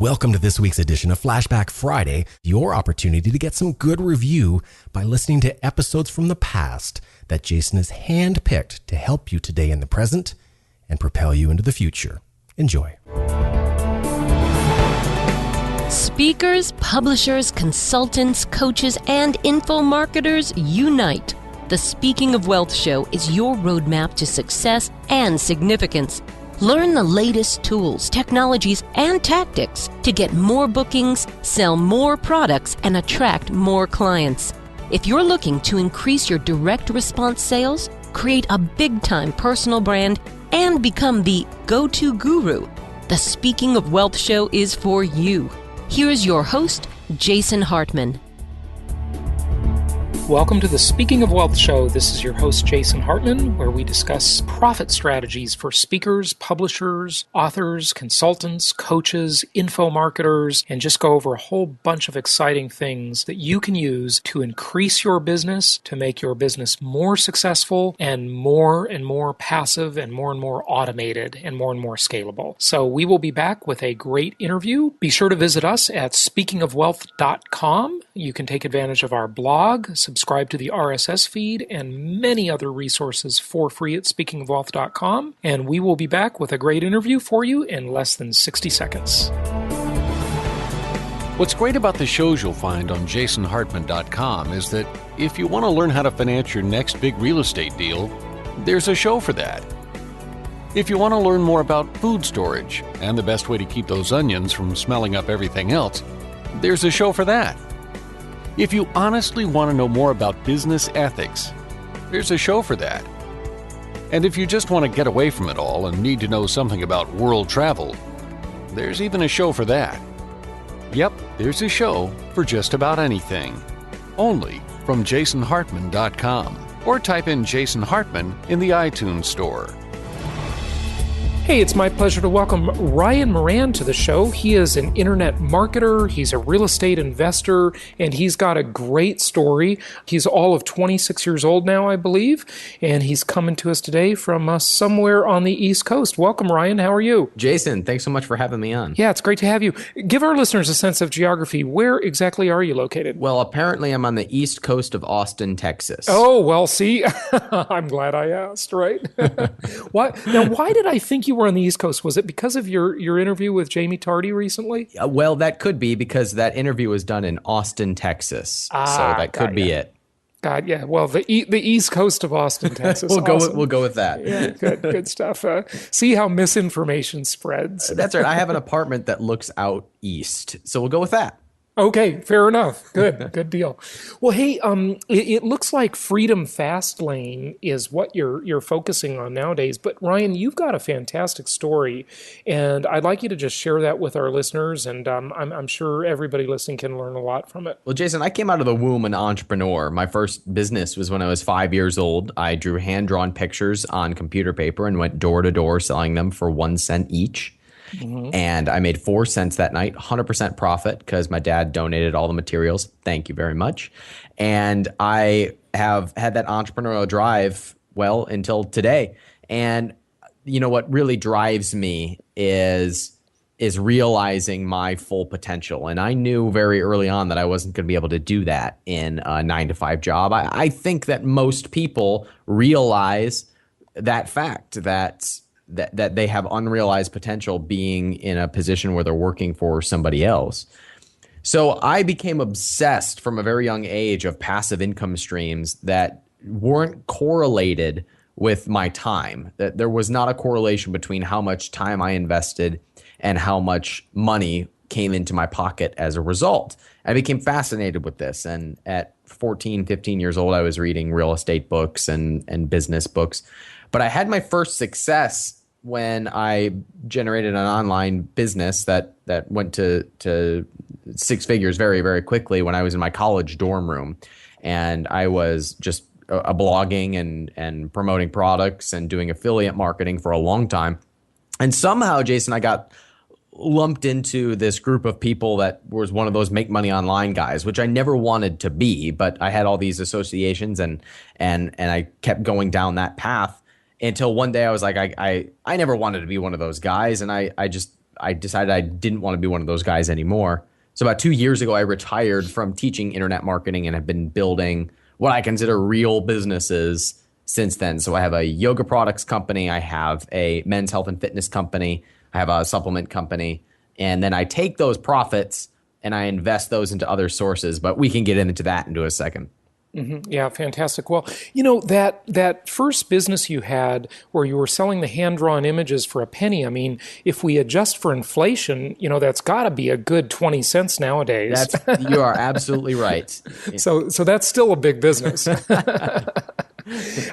Welcome to this week's edition of Flashback Friday, your opportunity to get some good review by listening to episodes from the past that Jason has handpicked to help you today in the present and propel you into the future. Enjoy. Speakers, publishers, consultants, coaches, and info marketers unite. The Speaking of Wealth Show is your roadmap to success and significance. Learn the latest tools, technologies, and tactics to get more bookings, sell more products, and attract more clients. If you're looking to increase your direct response sales, create a big-time personal brand, and become the go-to guru, the Speaking of Wealth Show is for you. Here's your host, Jason Hartman. Welcome to the Speaking of Wealth Show. This is your host, Jason Hartman, where we discuss profit strategies for speakers, publishers, authors, consultants, coaches, info marketers, and just go over a whole bunch of exciting things that you can use to increase your business, to make your business more successful and more passive and more automated and more scalable. So we will be back with a great interview. Be sure to visit us at speakingofwealth.com. You can take advantage of our blog, subscribe to the RSS feed, and many other resources for free at speakingofwealth.com. And we will be back with a great interview for you in less than 60 seconds. What's great about the shows you'll find on jasonhartman.com is that if you want to learn how to finance your next big real estate deal, there's a show for that. If you want to learn more about food storage and the best way to keep those onions from smelling up everything else, there's a show for that. If you honestly want to know more about business ethics, there's a show for that. And if you just want to get away from it all and need to know something about world travel, there's even a show for that. Yep, there's a show for just about anything. Only from jasonhartman.com, or type in Jason Hartman in the iTunes store. Hey, it's my pleasure to welcome Ryan Moran to the show. He is an internet marketer, he's a real estate investor, and he's got a great story. He's all of 26 years old now, I believe, and he's coming to us today from somewhere on the East Coast. Welcome, Ryan. How are you? Jason, thanks so much for having me on. Yeah, it's great to have you. Give our listeners a sense of geography. Where exactly are you located? Well, apparently I'm on the East Coast of Austin, Texas. Oh, well, see, I'm glad I asked, right? Why did I think you were on the East Coast? Was it because of your interview with Jamie Tardy recently? Well, that could be because that interview was done in Austin, Texas. So that could be it. God, yeah. Well, the East Coast of Austin, Texas. We'll go with that. Yeah, good stuff. See how misinformation spreads. That's right. I have an apartment that looks out east, so we'll go with that. Okay, fair enough. Good deal. Well, hey, it looks like Freedom Fast Lane is what you're focusing on nowadays. But Ryan, you've got a fantastic story, and I'd like you to just share that with our listeners. And I'm sure everybody listening can learn a lot from it. Well, Jason, I came out of the womb an entrepreneur. My first business was when I was 5 years old. I drew hand-drawn pictures on computer paper and went door to door selling them for 1 cent each. Mm-hmm. And I made 4 cents that night, 100% profit because my dad donated all the materials. Thank you very much. And I have had that entrepreneurial drive, well, until today. And you know what really drives me is realizing my full potential. And I knew very early on that I wasn't going to be able to do that in a 9-to-5 job. I think that most people realize that fact, that they have unrealized potential being in a position where they're working for somebody else. So I became obsessed from a very young age of passive income streams that weren't correlated with my time. That there was not a correlation between how much time I invested and how much money came into my pocket as a result. I became fascinated with this. And at 14, 15 years old, I was reading real estate books and business books. But I had my first success when I generated an online business that went to 6 figures very, very quickly when I was in my college dorm room. And I was just blogging and promoting products and doing affiliate marketing for a long time. And somehow, Jason, I got lumped into this group of people that was one of those make money online guys, which I never wanted to be, but I had all these associations and I kept going down that path until one day I was like, I never wanted to be one of those guys. And I I decided I didn't want to be one of those guys anymore. So about 2 years ago, I retired from teaching internet marketing and have been building what I consider real businesses since then. So I have a yoga products company. I have a men's health and fitness company. I have a supplement company. And then I take those profits and I invest those into other sources. But we can get into that into a second. Mm-hmm. Yeah, fantastic. Well, that first business you had where you were selling the hand-drawn images for a penny, I mean, if we adjust for inflation, that's got to be a good 20 cents nowadays. You are absolutely right. So that's still a big business.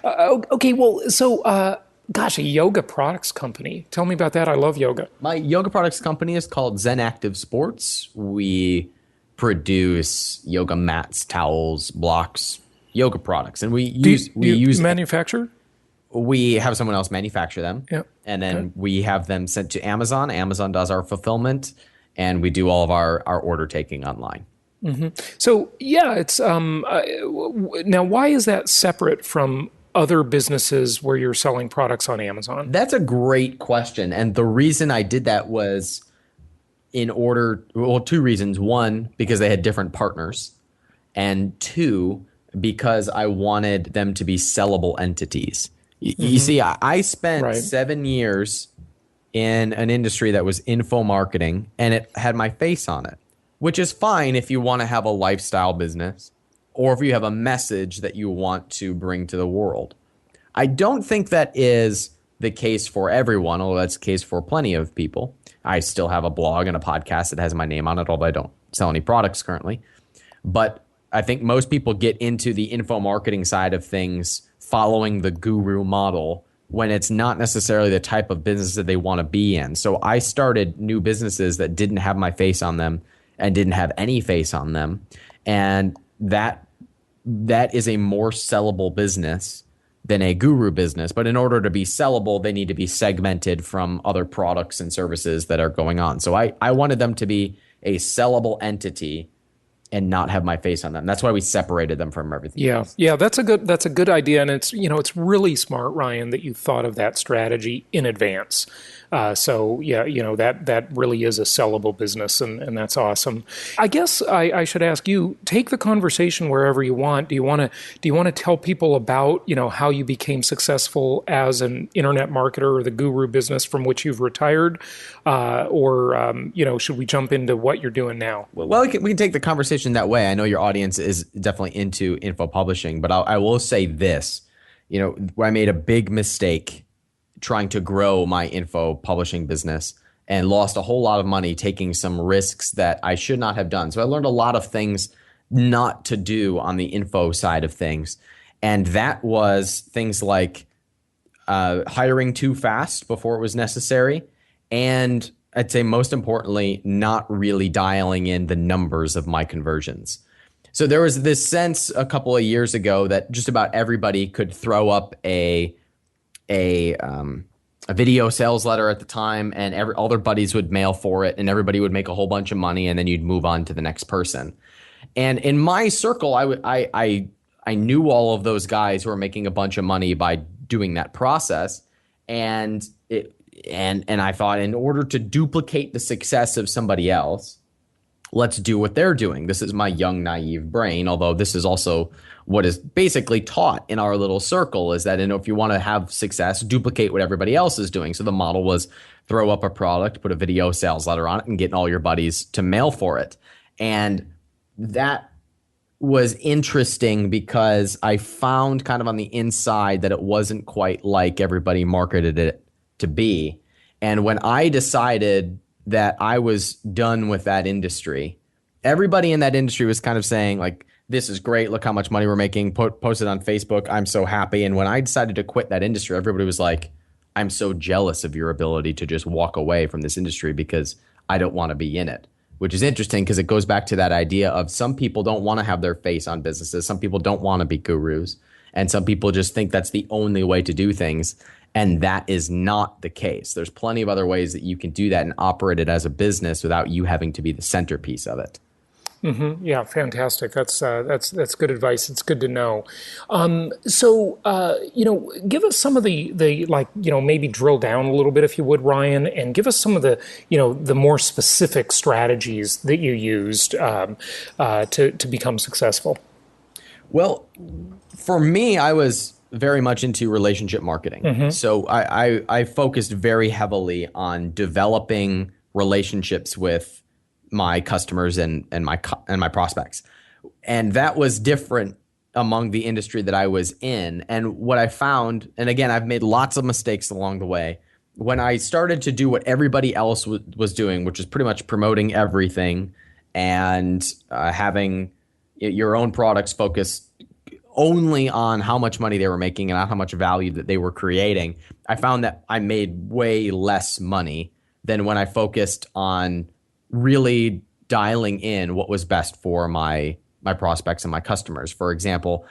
Okay, well, so gosh, a yoga products company. Tell me about that. I love yoga. My yoga products company is called Zen Active Sports. We produce yoga mats, towels, blocks, yoga products, and we use manufacture. We have someone else manufacture them, yep. And then we have them sent to Amazon. Amazon does our fulfillment, and we do all of our order taking online. Mm-hmm. So yeah, it's now why is that separate from other businesses where you're selling products on Amazon? That's a great question, and the reason I did that was two reasons. One, because they had different partners, and two, because I wanted them to be sellable entities. You see, I spent 7 years in an industry that was info marketing, and it had my face on it, which is fine if you want to have a lifestyle business or if you have a message that you want to bring to the world. I don't think that is the case for everyone, although that's the case for plenty of people. I still have a blog and a podcast that has my name on it, although I don't sell any products currently. But I think most people get into the info marketing side of things following the guru model when it's not necessarily the type of business that they want to be in. So I started new businesses that didn't have my face on them and didn't have any face on them. And that is a more sellable business than a guru business. But in order to be sellable, they need to be segmented from other products and services that are going on. So I wanted them to be a sellable entity and not have my face on them. That's why we separated them from everything else. Yeah, that's a good idea, and it's really smart, Ryan, that you thought of that strategy in advance. So yeah, that really is a sellable business, and that's awesome. I guess I should ask you, take the conversation wherever you want. Do you want to tell people about how you became successful as an internet marketer or the guru business from which you've retired, or should we jump into what you're doing now? Well, we can take the conversation that way. I know your audience is definitely into info publishing, but I will say this: I made a big mistake trying to grow my info publishing business and lost a whole lot of money taking some risks that I should not have done. So I learned a lot of things not to do on the info side of things. And that was things like hiring too fast before it was necessary. And I'd say most importantly, not really dialing in the numbers of my conversions. So there was this sense a couple of years ago that just about everybody could throw up a video sales letter at the time, and all their buddies would mail for it, and everybody would make a whole bunch of money, and then you'd move on to the next person. And in my circle, I knew all of those guys who were making a bunch of money by doing that process, and I thought, in order to duplicate the success of somebody else, let's do what they're doing. This is my young, naive brain, although this is also what is basically taught in our little circle, is that if you want to have success, duplicate what everybody else is doing. So the model was throw up a product, put a video sales letter on it, and get all your buddies to mail for it. And that was interesting because I found kind of on the inside that it wasn't quite like everybody marketed it to be. And when I decided that I was done with that industry, everybody in that industry was kind of saying, like, this is great. Look how much money we're making. Post it on Facebook. I'm so happy. And when I decided to quit that industry, everybody was like, I'm so jealous of your ability to just walk away from this industry because I don't want to be in it, which is interesting because it goes back to that idea of some people don't want to have their face on businesses. Some people don't want to be gurus. And some people just think that's the only way to do things. And that is not the case. There's plenty of other ways that you can do that and operate it as a business without you having to be the centerpiece of it. Yeah, fantastic. That's good advice. It's good to know. Give us some of the maybe drill down a little bit if you would, Ryan, and give us some of the the more specific strategies that you used to become successful. Well, for me, I was very much into relationship marketing. So I focused very heavily on developing relationships with my customers and my prospects. And that was different among the industry that I was in. And what I found, and again, I've made lots of mistakes along the way, when I started to do what everybody else was doing, which is pretty much promoting everything and having your own products focused only on how much money they were making and not how much value that they were creating, I found that I made way less money than when I focused on really dialing in what was best for my prospects and my customers. For example,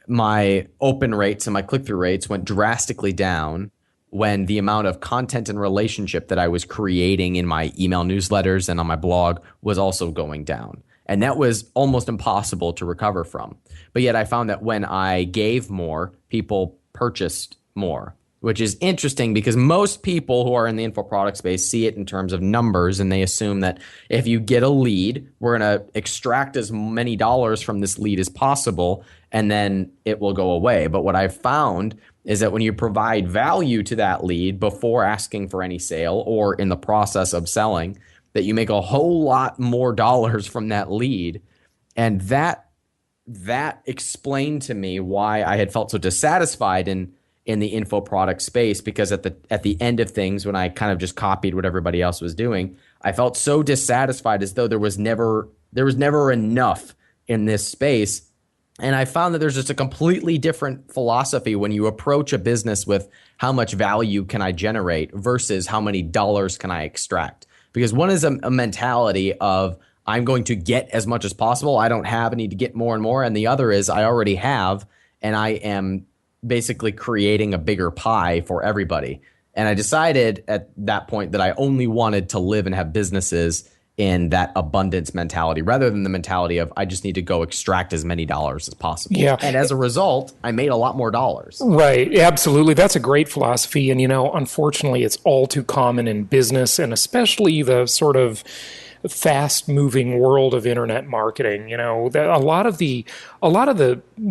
my open rates and my click-through rates went drastically down when the amount of content and relationship that I was creating in my email newsletters and on my blog was also going down. And that was almost impossible to recover from. But yet I found that when I gave more, people purchased more, which is interesting because most people who are in the info product space see it in terms of numbers, and they assume that if you get a lead, we're going to extract as many dollars from this lead as possible, and then it will go away. But what I've found is that when you provide value to that lead before asking for any sale or in the process of selling, that you make a whole lot more dollars from that lead. And that explained to me why I had felt so dissatisfied in the info product space, because at the end of things, when I kind of just copied what everybody else was doing, I felt so dissatisfied, as though there was never enough in this space. And I found that there's just a completely different philosophy when you approach a business with how much value can I generate versus how many dollars can I extract. Because one is a mentality of I'm going to get as much as possible. I don't have, I need to get more and more. And the other is I already have, and I am basically creating a bigger pie for everybody. And I decided at that point that I only wanted to live and have businesses in that abundance mentality rather than the mentality of I just need to go extract as many dollars as possible. Yeah. And as a result, I made a lot more dollars. Right. Absolutely. That's a great philosophy. And, unfortunately, it's all too common in business, and especially the sort of fast-moving world of internet marketing. A lot of the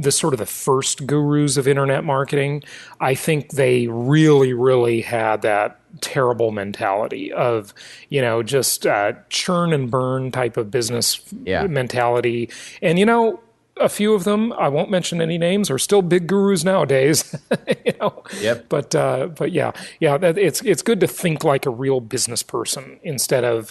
sort of the first gurus of internet marketing, I think they really, really had that terrible mentality of, just churn and burn type of business mentality. And, a few of them, I won't mention any names, are still big gurus nowadays. Yep. But it's good to think like a real business person instead of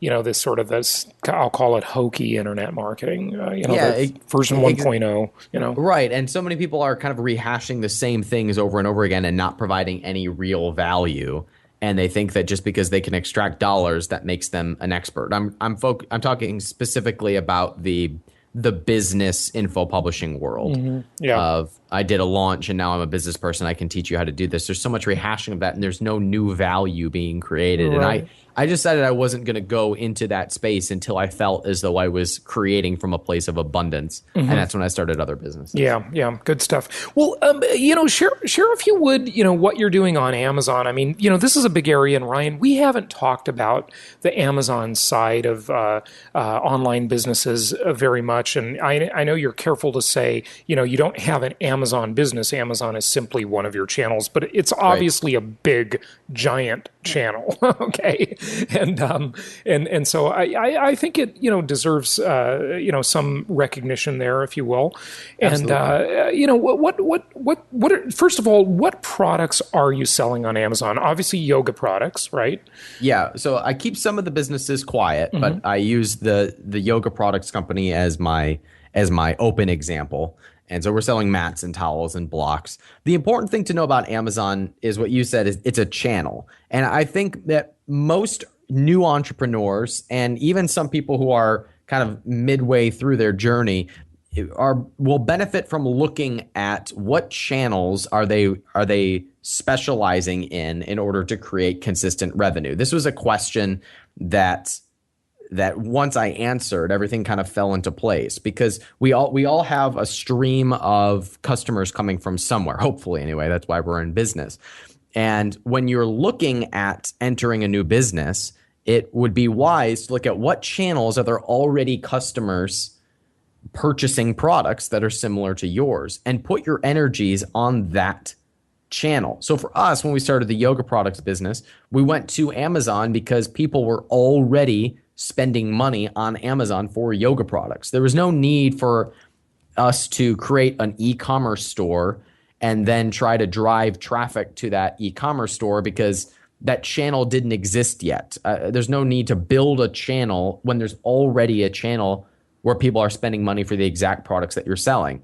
this I'll call it hokey internet marketing. Version 1.0. Right, and so many people are kind of rehashing the same things over and over again and not providing any real value. And they think that just because they can extract dollars, that makes them an expert. I'm talking specifically about the business info publishing world. Of I did a launch and now I'm a business person. I can teach you how to do this. There's so much rehashing of that, and there's no new value being created. Right. And I decided I wasn't going to go into that space until I felt as though I was creating from a place of abundance. And that's when I started other businesses. Yeah. Good stuff. Well, share if you would, what you're doing on Amazon. I mean, this is a big area. And Ryan, we haven't talked about the Amazon side of online businesses very much. And I know you're careful to say, you don't have an Amazon business. Amazon is simply one of your channels, but it's obviously a big, giant channel. Okay. And so I think it, deserves, some recognition there, if you will. And, first of all, what products are you selling on Amazon? Obviously yoga products, right? Yeah. So I keep some of the businesses quiet, but I use the yoga products company as my open example. And so we're selling mats and towels and blocks. The important thing to know about Amazon is what you said, is it's a channel. And I think that most new entrepreneurs and even some people who are kind of midway through their journey will benefit from looking at what channels are they specializing in order to create consistent revenue. This was a question that that once I answered, everything kind of fell into place, because we all have a stream of customers coming from somewhere, hopefully anyway. That's why we're in business. And when you're looking at entering a new business, it would be wise to look at what channels are there already customers purchasing products that are similar to yours, and put your energies on that channel. So for us, when we started the yoga products business, we went to Amazon because people were already spending money on Amazon for yoga products. There was no need for us to create an e-commerce store and then try to drive traffic to that e-commerce store, because that channel didn't exist yet. There's no need to build a channel when there's already a channel where people are spending money for the exact products that you're selling.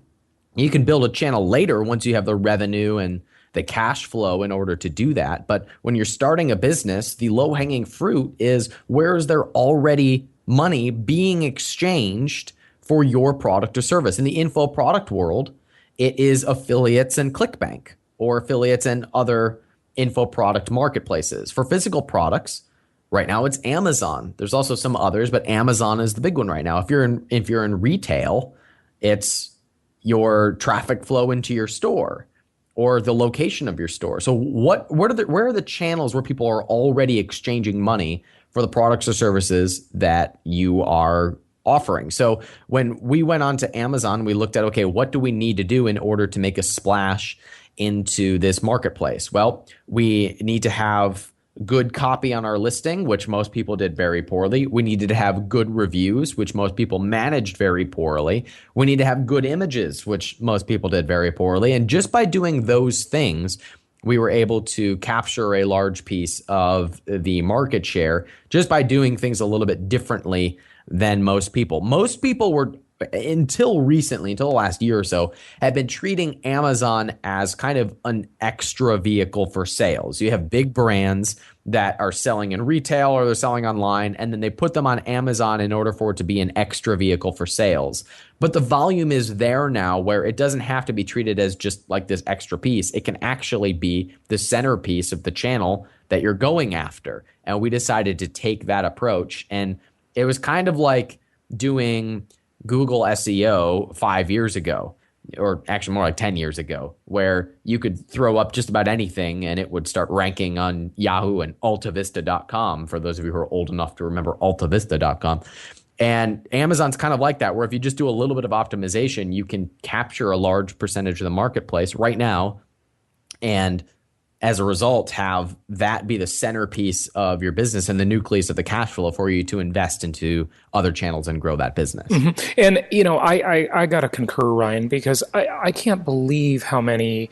You can build a channel later once you have the revenue and the cash flow in order to do that. But when you're starting a business, the low-hanging fruit is, where is there already money being exchanged for your product or service? In the info product world, it is affiliates and ClickBank, or affiliates and other info product marketplaces. For physical products, right now it's Amazon. There's also some others, but Amazon is the big one right now. If you're in retail, it's your traffic flow into your store or the location of your store. So where are the channels where people are already exchanging money for the products or services that you are offering? So when we went on to Amazon, we looked at, okay, what do we need to do in order to make a splash into this marketplace? Well, we need to have good copy on our listing, which most people did very poorly. We needed to have good reviews, which most people managed very poorly. We need to have good images, which most people did very poorly. And just by doing those things, we were able to capture a large piece of the market share just by doing things a little bit differently than most people. Most people were, until recently, until the last year or so, have been treating Amazon as kind of an extra vehicle for sales. You have big brands that are selling in retail or they're selling online, and then they put them on Amazon in order for it to be an extra vehicle for sales. But the volume is there now where it doesn't have to be treated as just like this extra piece. It can actually be the centerpiece of the channel that you're going after. And we decided to take that approach. And it was kind of like doing Google SEO 5 years ago, or actually more like 10 years ago, where you could throw up just about anything and it would start ranking on Yahoo and altavista.com, for those of you who are old enough to remember altavista.com. And Amazon's kind of like that, where if you just do a little bit of optimization, you can capture a large percentage of the marketplace right now, and as a result, have that be the centerpiece of your business and the nucleus of the cash flow for you to invest into other channels and grow that business. Mm-hmm. And, I got to concur, Ryan, because I can't believe how many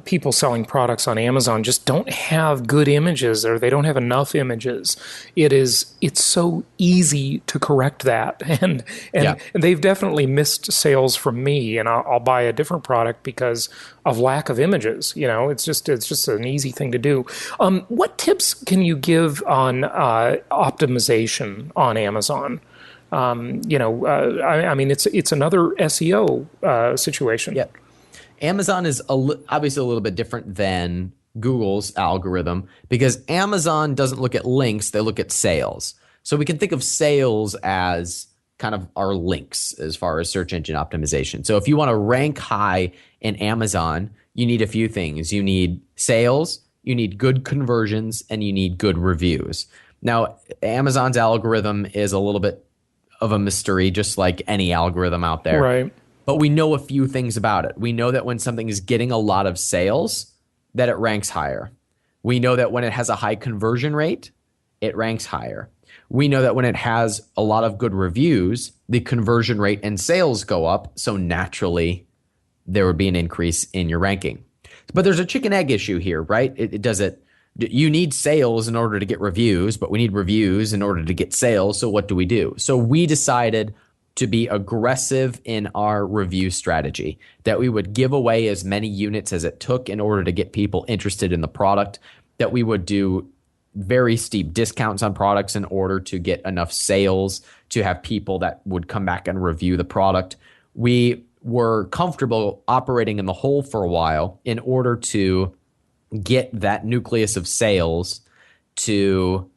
people selling products on Amazon just don't have good images, or they don't have enough images. It's so easy to correct that. And they've definitely missed sales from me, and I'll buy a different product because of lack of images. It's just an easy thing to do. What tips can you give on optimization on Amazon? I mean, it's another SEO situation. Yeah. Amazon is obviously a little bit different than Google's algorithm, because Amazon doesn't look at links, they look at sales. So we can think of sales as kind of our links as far as search engine optimization. So if you want to rank high in Amazon, you need a few things. You need sales, you need good conversions, and you need good reviews. Now, Amazon's algorithm is a little bit of a mystery, just like any algorithm out there. Right. But we know a few things about it. We know that when something is getting a lot of sales, that it ranks higher. We know that when it has a high conversion rate, it ranks higher. We know that when it has a lot of good reviews, the conversion rate and sales go up. So naturally, there would be an increase in your ranking. But there's a chicken egg issue here, right? You need sales in order to get reviews, but we need reviews in order to get sales. So what do we do? So we decided to be aggressive in our review strategy, that we would give away as many units as it took in order to get people interested in the product, that we would do very steep discounts on products in order to get enough sales to have people that would come back and review the product. We were comfortable operating in the hole for a while in order to get that nucleus of sales to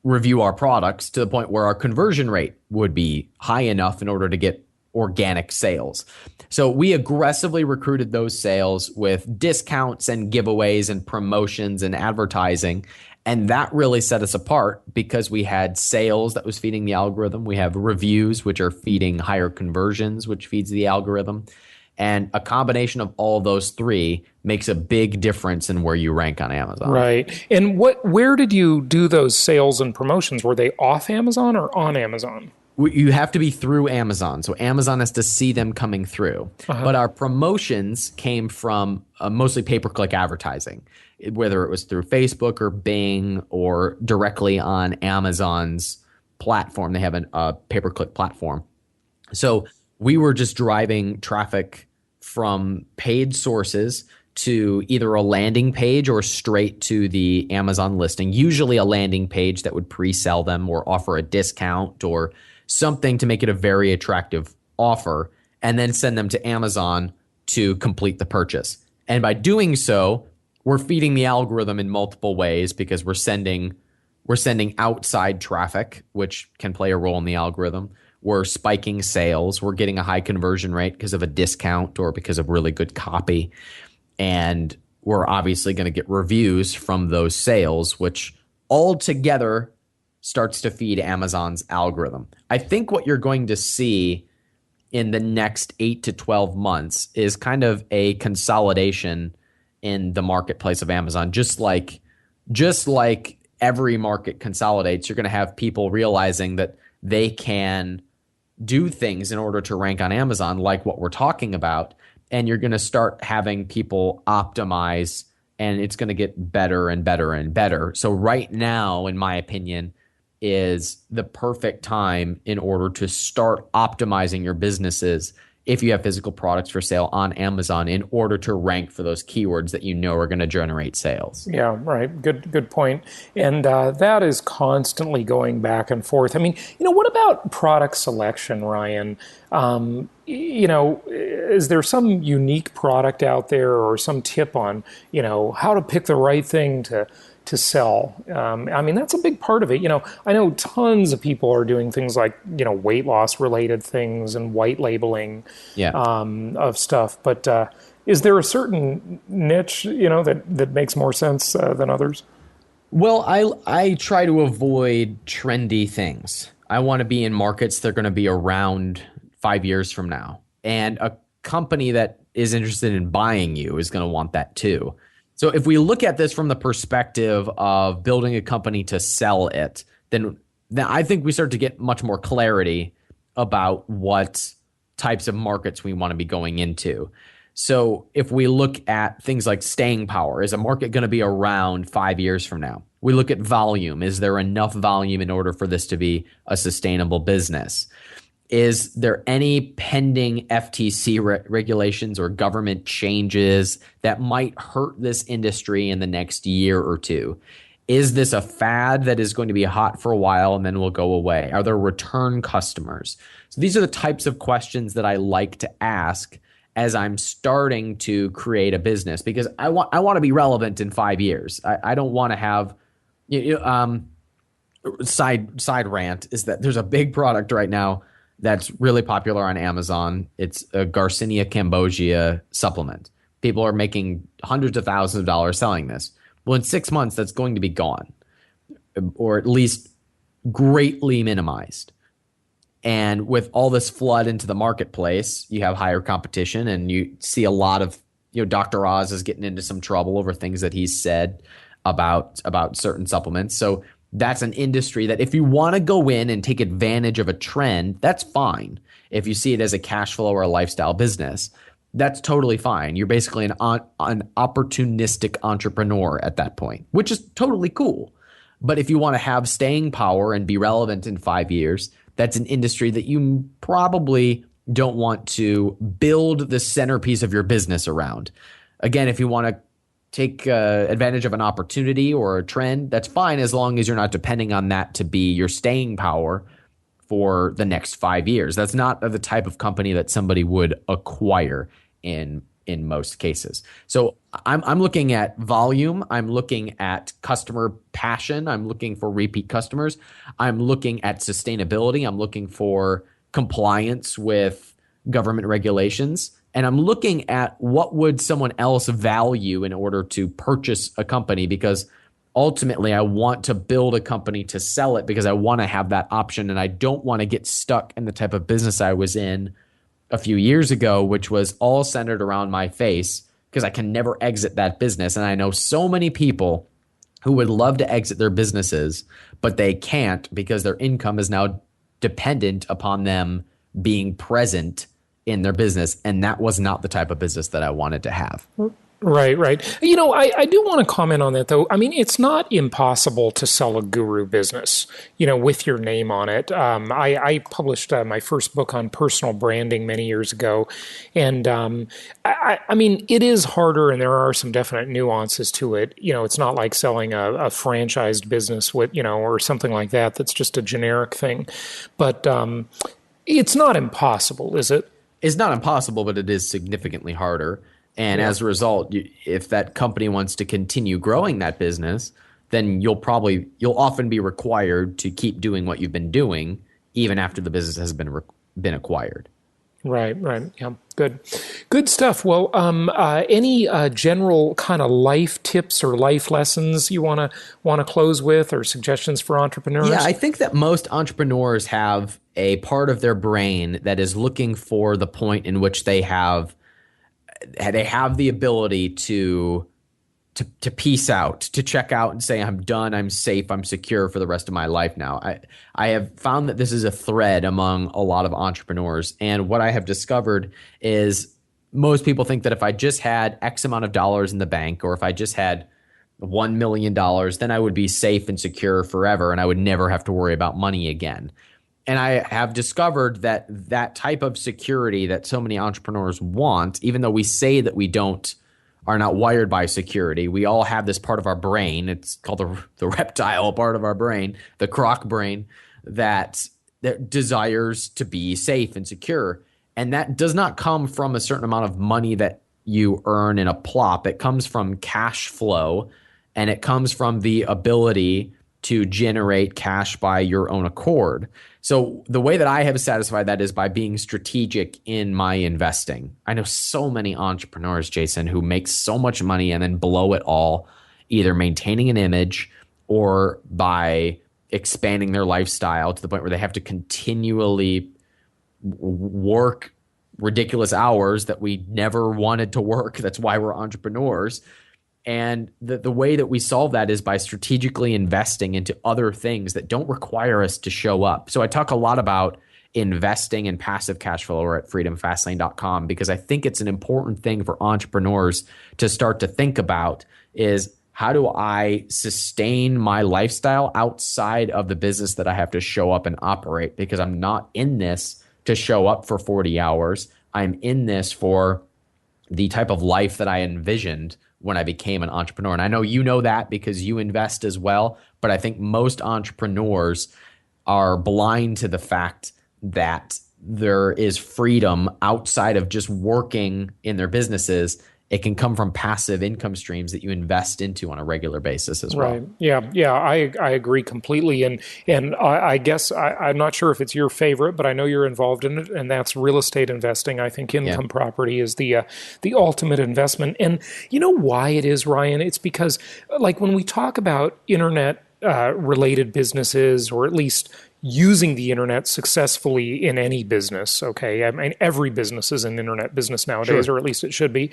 review our products to the point where our conversion rate would be high enough in order to get organic sales. So we aggressively recruited those sales with discounts and giveaways and promotions and advertising. And that really set us apart because we had sales that was feeding the algorithm. We have reviews, which are feeding higher conversions, which feeds the algorithm. And a combination of all those three makes a big difference in where you rank on Amazon. Right. And where did you do those sales and promotions? Were they off Amazon or on Amazon? You have to be through Amazon. So Amazon has to see them coming through. But our promotions came from mostly pay-per-click advertising, whether it was through Facebook or Bing or directly on Amazon's platform. They have a pay-per-click platform. So we were just driving traffic from paid sources to either a landing page or straight to the Amazon listing, usually a landing page that would pre-sell them or offer a discount or something to make it a very attractive offer, and then send them to Amazon to complete the purchase. And by doing so, we're feeding the algorithm in multiple ways because we're sending outside traffic, which can play a role in the algorithm. We're spiking sales. We're getting a high conversion rate because of a discount or because of really good copy. And we're obviously going to get reviews from those sales, which all together starts to feed Amazon's algorithm. I think what you're going to see in the next 8 to 12 months is kind of a consolidation in the marketplace of Amazon. Just like every market consolidates, you're going to have people realizing that they can do things in order to rank on Amazon, like what we're talking about. And you're going to start having people optimize, and it's going to get better and better and better. So right now, in my opinion, is the perfect time in order to start optimizing your businesses if you have physical products for sale on Amazon in order to rank for those keywords that you know are going to generate sales. Yeah, right. Good point. And that is constantly going back and forth. I mean, what about product selection, Ryan? Is there some unique product out there or some tip on, how to pick the right thing to sell? I mean, that's a big part of it. I know tons of people are doing things like, weight loss related things and white labeling of stuff. But is there a certain niche, that makes more sense than others? Well, I try to avoid trendy things. I want to be in markets that are going to be around 5 years from now. And a company that is interested in buying you is going to want that too. So if we look at this from the perspective of building a company to sell it, then I think we start to get much more clarity about what types of markets we want to be going into. So if we look at things like staying power, is a market going to be around 5 years from now? We look at volume. Is there enough volume in order for this to be a sustainable business? Is there any pending FTC regulations or government changes that might hurt this industry in the next year or two? Is this a fad that is going to be hot for a while and then will go away? Are there return customers? So these are the types of questions that I like to ask as I'm starting to create a business, because I want to be relevant in 5 years. I don't want to have side rant is that there's a big product right now that's really popular on Amazon. It's a Garcinia cambogia supplement. People are making hundreds of thousands of dollars selling this. Well, in 6 months, that's going to be gone, or at least greatly minimized. And with all this flood into the marketplace, you have higher competition, and you see a lot of, Dr. Oz is getting into some trouble over things that he's said about certain supplements. So that's an industry that if you want to go in and take advantage of a trend, that's fine. If you see it as a cash flow or a lifestyle business, that's totally fine. You're basically an opportunistic entrepreneur at that point, which is totally cool. But if you want to have staying power and be relevant in 5 years, that's an industry that you probably don't want to build the centerpiece of your business around. Again, if you want to take advantage of an opportunity or a trend, that's fine as long as you're not depending on that to be your staying power for the next 5 years. That's not the type of company that somebody would acquire in in most cases. So I'm looking at volume. I'm looking at customer passion. I'm looking for repeat customers. I'm looking at sustainability. I'm looking for compliance with government regulations. And I'm looking at what would someone else value in order to purchase a company, because ultimately I want to build a company to sell it because I want to have that option. And I don't want to get stuck in the type of business I was in a few years ago, which was all centered around my face, because I can never exit that business. And I know so many people who would love to exit their businesses, but they can't because their income is now dependent upon them being present in their business. And that was not the type of business that I wanted to have. Right, right. You know, I do want to comment on that, though. I mean, it's not impossible to sell a guru business, you know, with your name on it. I published my first book on personal branding many years ago. And I mean, it is harder, and there are some definite nuances to it. You know, it's not like selling a franchised business with, you know, or something like that. That's just a generic thing. But it's not impossible, is it? It's not impossible, but it is significantly harder. And as a result, if that company wants to continue growing that business, then you'll often be required to keep doing what you've been doing even after the business has been acquired. Right, right. Yeah, good stuff. Well, any general kind of life tips or life lessons you want to close with, or suggestions for entrepreneurs? Yeah, I think that most entrepreneurs have a part of their brain that is looking for the point in which they have the ability to peace out, to check out and say, I'm done, I'm safe, I'm secure for the rest of my life now. I have found that this is a thread among a lot of entrepreneurs. And what I have discovered is most people think that if I just had X amount of dollars in the bank, or if I just had $1 million, then I would be safe and secure forever and I would never have to worry about money again. And I have discovered that that type of security that so many entrepreneurs want, even though we say that we are not wired by security, we all have this part of our brain. It's called the reptile part of our brain, the croc brain, that desires to be safe and secure. And that does not come from a certain amount of money that you earn in a plop. It comes from cash flow, and it comes from the ability to generate cash by your own accord. So the way that I have satisfied that is by being strategic in my investing. I know so many entrepreneurs, Jason, who make so much money and then blow it all, either maintaining an image or by expanding their lifestyle to the point where they have to continually work ridiculous hours that we never wanted to work. That's why we're entrepreneurs. And the way that we solve that is by strategically investing into other things that don't require us to show up. So I talk a lot about investing in passive cash flow over at freedomfastlane.com, because I think it's an important thing for entrepreneurs to start to think about is, how do I sustain my lifestyle outside of the business that I have to show up and operate? Because I'm not in this to show up for 40 hours. I'm in this for the type of life that I envisioned when I became an entrepreneur. And I know you know that because you invest as well, but I think most entrepreneurs are blind to the fact that there is freedom outside of just working in their businesses. It can come from passive income streams that you invest into on a regular basis as well. Right. Yeah. I agree completely. And I guess I'm not sure if it's your favorite, but I know you're involved in it, and that's real estate investing. I think income property is the ultimate investment. And you know why it is, Ryan? It's because, like, when we talk about internet related businesses, or at least using the internet successfully in any business. Okay. I mean, every business is an internet business nowadays, or at least it should be.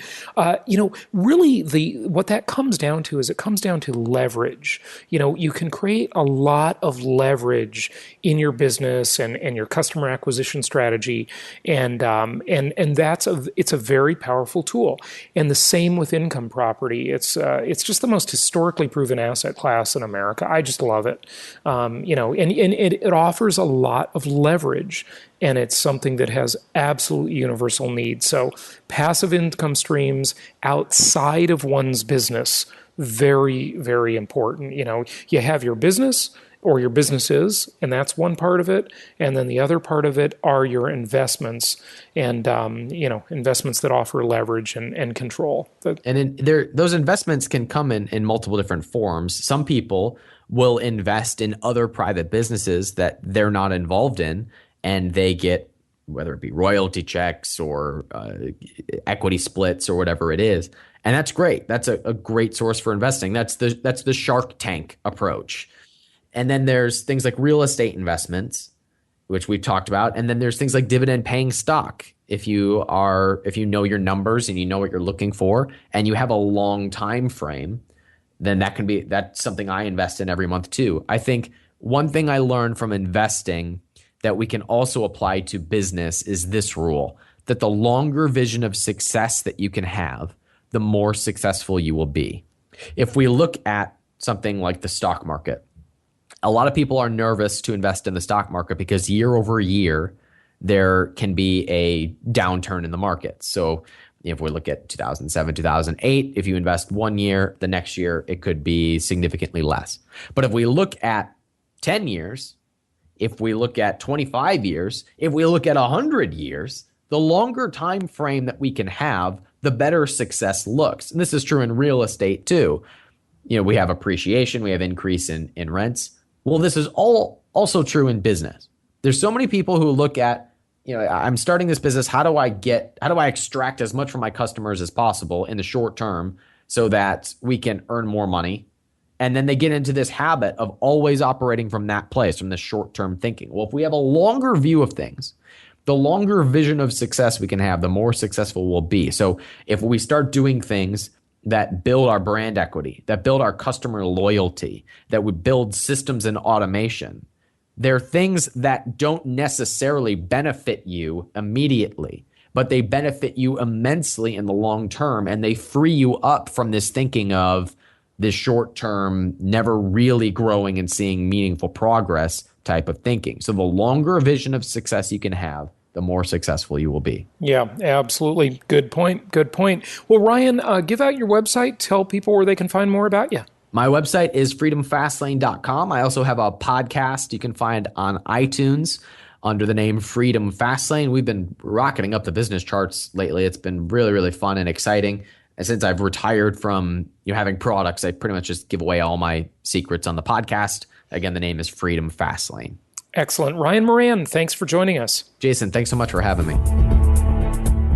Really what that comes down to is it comes down to leverage. You know, you can create a lot of leverage in your business and your customer acquisition strategy. And it's a very powerful tool. And the same with income property. It's just the most historically proven asset class in America. I just love it. And it offers a lot of leverage, and it's something that has absolute universal need. So passive income streams outside of one's business, very, very important. You know, you have your business, or your business is, and that's one part of it. And then the other part of it are your investments, and investments that offer leverage and control. Those investments can come in multiple different forms. Some people will invest in other private businesses that they're not involved in, and they get, whether it be royalty checks or equity splits or whatever it is. And that's great. That's a great source for investing. That's the Shark Tank approach. And then there's things like real estate investments, which we've talked about. And then there's things like dividend paying stock. If you know your numbers and you know what you're looking for and you have a long time frame, then that's something I invest in every month too. I think one thing I learned from investing that we can also apply to business is this rule, that the longer vision of success that you can have, the more successful you will be. If we look at something like the stock market, a lot of people are nervous to invest in the stock market because year over year, there can be a downturn in the market. So if we look at 2007, 2008, if you invest 1 year, the next year, it could be significantly less. But if we look at 10 years, if we look at 25 years, if we look at 100 years, the longer time frame that we can have, the better success looks. And this is true in real estate too. We have appreciation, we have increase in rents. Well, this is also true in business. There's so many people who look at, I'm starting this business. How do I extract as much from my customers as possible in the short term so that we can earn more money? And then they get into this habit of always operating from that place, from the short-term thinking. Well, if we have a longer view of things, the longer vision of success we can have, the more successful we'll be. So if we start doing things that build our brand equity, that build our customer loyalty, that would build systems and automation, they're things that don't necessarily benefit you immediately, but they benefit you immensely in the long term, and they free you up from this thinking of this short term, never really growing and seeing meaningful progress type of thinking. So the longer vision of success you can have, the more successful you will be. Yeah, absolutely. Good point. Well, Ryan, give out your website. Tell people where they can find more about you. My website is freedomfastlane.com. I also have a podcast you can find on iTunes under the name Freedom Fastlane. We've been rocketing up the business charts lately. It's been really, really fun and exciting. And since I've retired from having products, I pretty much just give away all my secrets on the podcast. Again, the name is Freedom Fastlane. Excellent. Ryan Moran, thanks for joining us. Jason, thanks so much for having me.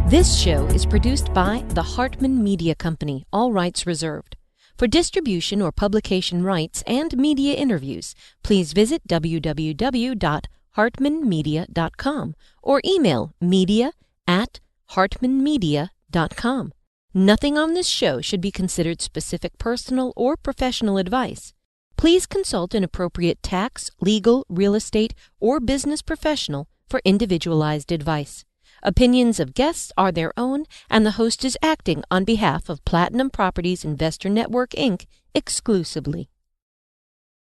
This show is produced by the Hartman Media Company, all rights reserved. For distribution or publication rights and media interviews, please visit www.hartmanmedia.com or email media@hartmanmedia.com. Nothing on this show should be considered specific personal or professional advice. Please consult an appropriate tax, legal, real estate, or business professional for individualized advice. Opinions of guests are their own, and the host is acting on behalf of Platinum Properties Investor Network, Inc. exclusively.